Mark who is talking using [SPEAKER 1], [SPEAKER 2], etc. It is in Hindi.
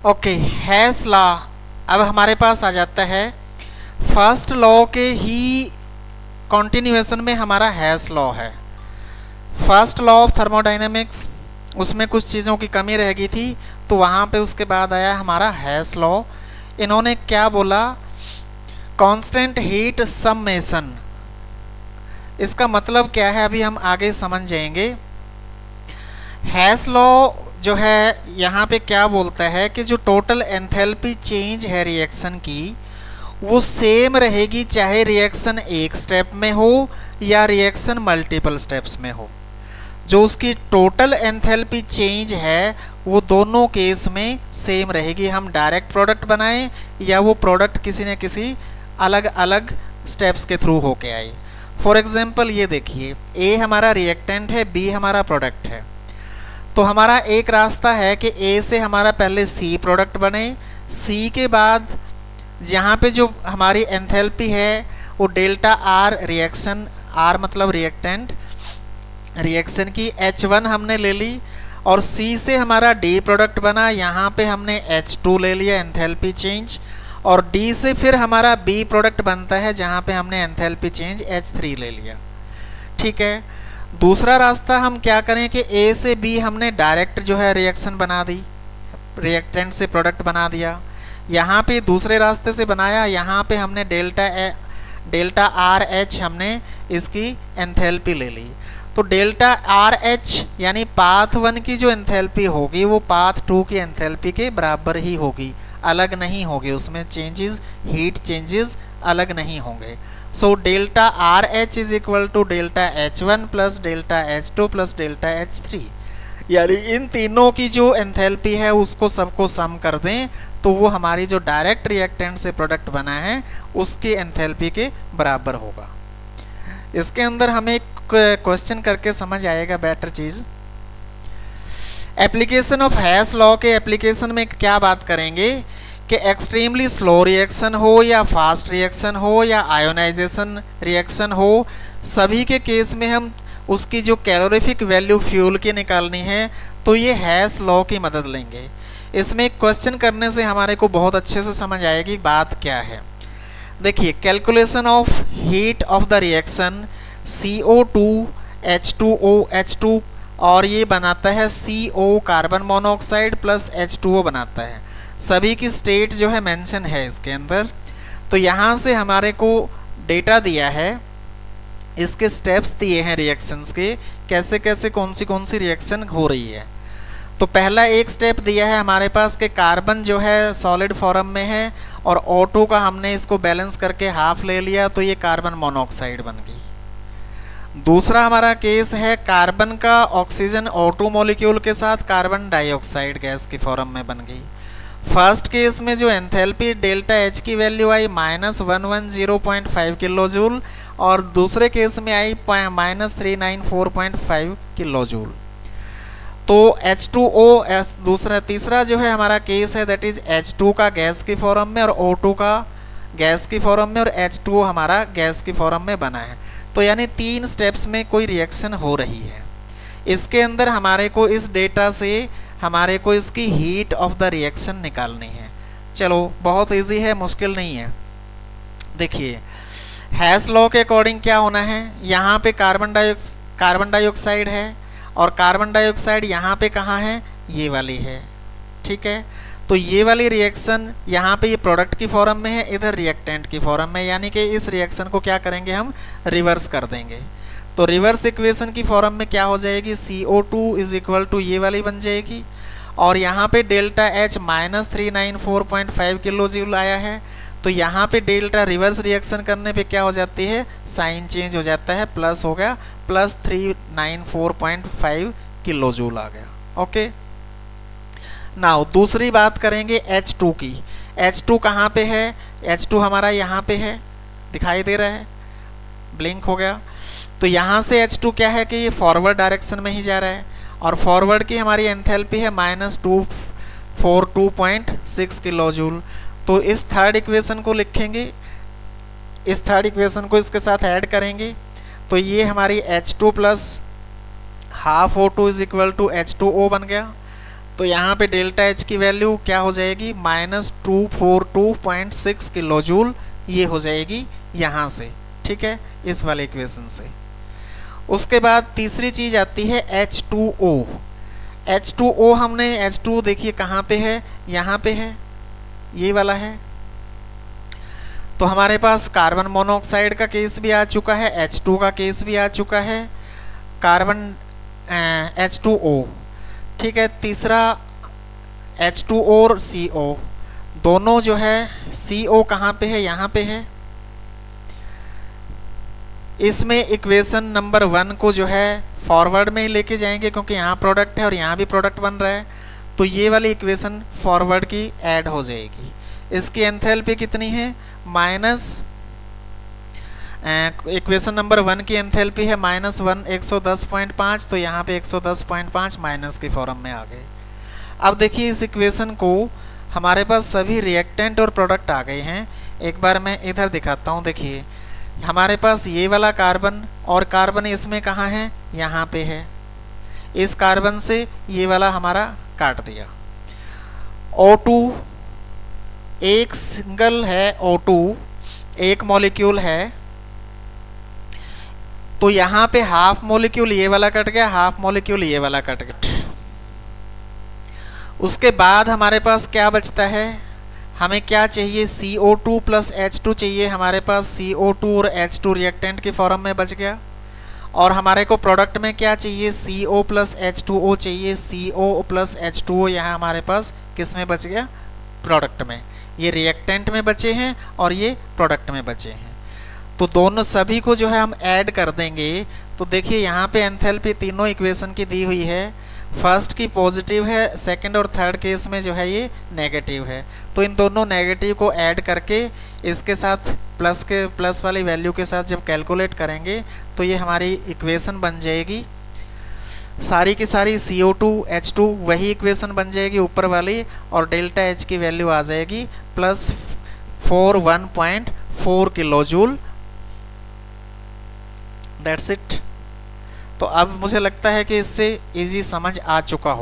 [SPEAKER 1] ओके, हैश लॉ अब हमारे पास आ जाता है। फर्स्ट लॉ के ही कॉन्टिन्यूएशन में हमारा हैश लॉ है। फर्स्ट लॉ ऑफ थर्मोडाइनमिक्स, उसमें कुछ चीज़ों की कमी रह गई थी, तो वहाँ पे उसके बाद आया हमारा हैश लॉ। इन्होंने क्या बोला, कांस्टेंट हीट सम्मेशन। इसका मतलब क्या है अभी हम आगे समझ जाएंगे। हैश लॉ जो है यहाँ पे क्या बोलता है कि जो टोटल एंथैल्पी चेंज है रिएक्शन की, वो सेम रहेगी चाहे रिएक्शन एक स्टेप में हो या रिएक्शन मल्टीपल स्टेप्स में हो। जो उसकी टोटल एंथैल्पी चेंज है वो दोनों केस में सेम रहेगी, हम डायरेक्ट प्रोडक्ट बनाएं या वो प्रोडक्ट किसी न किसी अलग अलग स्टेप्स के थ्रू होके आए। फॉर एग्जांपल ये देखिए, ए हमारा रिएक्टेंट है, बी हमारा प्रोडक्ट है। तो हमारा एक रास्ता है कि ए से हमारा पहले सी प्रोडक्ट बने, सी के बाद यहाँ पे जो हमारी एंथैल्पी है वो डेल्टा आर रिएक्शन, आर मतलब रिएक्टेंट, रिएक्शन की H1 हमने ले ली, और C से हमारा D प्रोडक्ट बना, यहाँ पे हमने H2 ले लिया एंथैल्पी चेंज, और D से फिर हमारा B प्रोडक्ट बनता है जहाँ पे हमने एंथैल्पी चेंज H3 ले लिया। ठीक है, दूसरा रास्ता हम क्या करें कि A से B हमने डायरेक्ट जो है रिएक्शन बना दी, रिएक्टेंट से प्रोडक्ट बना दिया। यहाँ पे दूसरे रास्ते से बनाया, यहाँ पे हमने डेल्टा आर एच हमने इसकी एंथैल्पी ले ली। तो डेल्टा आर एच यानी पाथ 1 की जो एंथैल्पी होगी वो पाथ 2 की एंथैल्पी के बराबर ही होगी, अलग नहीं होगी, उसमें चेंजेस, हीट चेंजेस अलग नहीं होंगे। So delta r H is equal to delta H 1 plus delta H 2 plus delta H 3, यानी इन तीनों की जो एंथैल्पी है उसको सबको सम कर दें तो वो हमारी जो डायरेक्ट रिएक्टेंट से प्रोडक्ट बना है उसकी एंथैल्पी के बराबर होगा। इसके अंदर हमें क्वेश्चन करके समझ आएगा better cheese. Application of hash law के एप्लीकेशन में क्या बात करेंगे कि एक्सट्रीमली स्लो रिएक्शन हो या फास्ट रिएक्शन हो या आयोनाइजेशन रिएक्शन हो, सभी के केस में हम उसकी जो कैलोरीफिक वैल्यू फ्यूल की निकालनी है तो ये हैश लॉ की मदद लेंगे। इसमें क्वेश्चन करने से हमारे को बहुत अच्छे से समझ आएगी बात क्या है। देखिए, calculation of heat of the reaction CO2 H2O H2 और ये बनाता है CO carbon monoxide plus H2O बनाता है, सभी की स्टेट जो है मेंशन है इसके अंदर। तो यहाँ से हमारे को डेटा दिया है, इसके स्टेप्स दिए हैं रिएक्शंस के, कैसे कैसे कौन सी रिएक्शन हो रही है। तो पहला एक स्टेप दिया है हमारे पास कि कार्बन जो है सॉलिड फॉर्म में है और O2 का हमने इसको बैलेंस करके हाफ ले लिया तो ये कार्बन मोनोऑक्साइड बन गई। दूसरा हमारा केस है कार्बन का ऑक्सीजन O2 मॉलिक्यूल के साथ कार्बन डाइऑक्साइड गैस की फॉर्म में बन गई। फर्स्ट केस में जो एंथैल्पी डेल्टा एच की वैल्यू आई -110.5 किलो जूल और दूसरे केस में आई -394.5 किलो जूल। तो H2O तीसरा जो है हमारा केस है दैट इज H2 का गैस की फॉर्म में और O2 का गैस की फॉर्म में और H2O हमारा गैस की फॉर्म में बना है। तो यानी 3 स्टेप्स में कोई रिएक्शन हो रही है। इसके अंदर हमारे को इस डेटा से हमारे को इसकी हीट ऑफ द रिएक्शन निकालनी है। चलो बहुत इजी है, मुश्किल नहीं है। देखिए, हैश लॉ के अकॉर्डिंग क्या होना है, यहाँ पे कार्बन डाइऑक्साइड है और कार्बन डाइऑक्साइड यहाँ पे कहाँ है, ये वाली है। ठीक है, तो ये वाली रिएक्शन यहाँ पे ये प्रोडक्ट की फॉर्म में है, इधर रिएक्टेंट की फॉर्म में, यानी कि इस रिएक्शन को क्या करेंगे हम रिवर्स कर देंगे। तो रिवर्स इक्वेशन की फॉर्म में क्या हो जाएगी, CO2 इज इक्वल टू ये वाली बन जाएगी और यहाँ पे डेल्टा H -394.5 किलो जूल आया है। तो यहाँ पे डेल्टा रिवर्स रिएक्शन करने पे क्या हो जाती है, साइन चेंज हो जाता है, प्लस हो गया, प्लस 394.5 किलो जूल आ गया। ओके, नाउ दूसरी बात करेंगे H2 की। H2 कहाँ पे है, H2 हमारा यहाँ पे है, दिखाई दे रहा है, ब्लिंक हो गया। तो यहाँ से H2 क्या है कि ये फॉरवर्ड डायरेक्शन में ही जा रहा है और फॉरवर्ड की हमारी एंथैल्पी है -242.6 किलो जूल। तो इस थर्ड इक्वेशन को लिखेंगे, इस थर्ड इक्वेशन को इसके साथ ऐड करेंगे तो ये हमारी H2 plus half O2 is equal to H2O बन गया। तो यहाँ पे डेल्टा एच की वैल्यू क्या हो जाएगी, -242.6 किलो जूल, ये हो जाएगी यहाँ से, ठीक है, इस वाले इक्वेशन से। उसके बाद तीसरी चीज आती है H2O। H2O हमने H2 देखिए कहाँ पे है, यहाँ पे है, ये वाला है। तो हमारे पास कार्बन मोनोऑक्साइड का केस भी आ चुका है, H2 का केस भी आ चुका है, कार्बन H2O, ठीक है। तीसरा H2O और CO, दोनों जो है CO कहाँ पे है, यहाँ पे है। इसमें इक्वेशन नंबर 1 को जो है फॉरवर्ड में ही लेके जाएंगे, क्योंकि यहाँ प्रोडक्ट है और यहाँ भी प्रोडक्ट बन रहा है, तो ये वाली इक्वेशन फॉरवर्ड की ऐड हो जाएगी। इसकी एंथैल्पी कितनी है, इक्वेशन नंबर 1 की एंथैल्पी है -1 110.5, तो यहाँ पे 110.5 माइनस के फॉर्म में आ गए। अब देखिए इस इक्वेशन को हमारे पास सभी रिएक्टेंट और प्रोडक्ट आ गए हैं। एक बार मैं इधर दिखाता हूँ, देखिए हमारे पास ये वाला कार्बन और कार्बन इसमें कहाँ है, यहाँ पे है। इस कार्बन से ये वाला हमारा काट दिया। O2 एक सिंगल है, O2 एक मॉलिक्यूल है, तो यहाँ पे हाफ मॉलिक्यूल ये वाला कट गया, हाफ मॉलिक्यूल ये वाला कट गया। उसके बाद हमारे पास क्या बचता है, हमें क्या चाहिए, CO2 प्लस H2 चाहिए। हमारे पास CO2 और H2 रिएक्टेंट के फॉर्म में बच गया। और हमारे को प्रोडक्ट में क्या चाहिए, CO प्लस H2O चाहिए। CO प्लस H2O यहाँ हमारे पास किस में बच गया, प्रोडक्ट में। ये रिएक्टेंट में बचे हैं और ये प्रोडक्ट में बचे हैं। तो दोनों सभी को जो है हम ऐड कर देंगे। तो देखिए यहाँ पे एंथैल्पी तीनों इक्वेशन की दी हुई है। फर्स्ट की पॉजिटिव है, सेकंड और थर्ड केस में जो है ये नेगेटिव है। तो इन दोनों नेगेटिव को ऐड करके इसके साथ प्लस वाली वैल्यू के साथ जब कैलकुलेट करेंगे तो ये हमारी इक्वेशन बन जाएगी। सारी की सारी CO2 H2 वही इक्वेशन बन जाएगी ऊपर वाली, और डेल्टा H की वैल्यू आ जाएगी +41.4 किलो जूल। That's it. तो अब मुझे लगता है कि इससे इजी समझ आ चुका हो।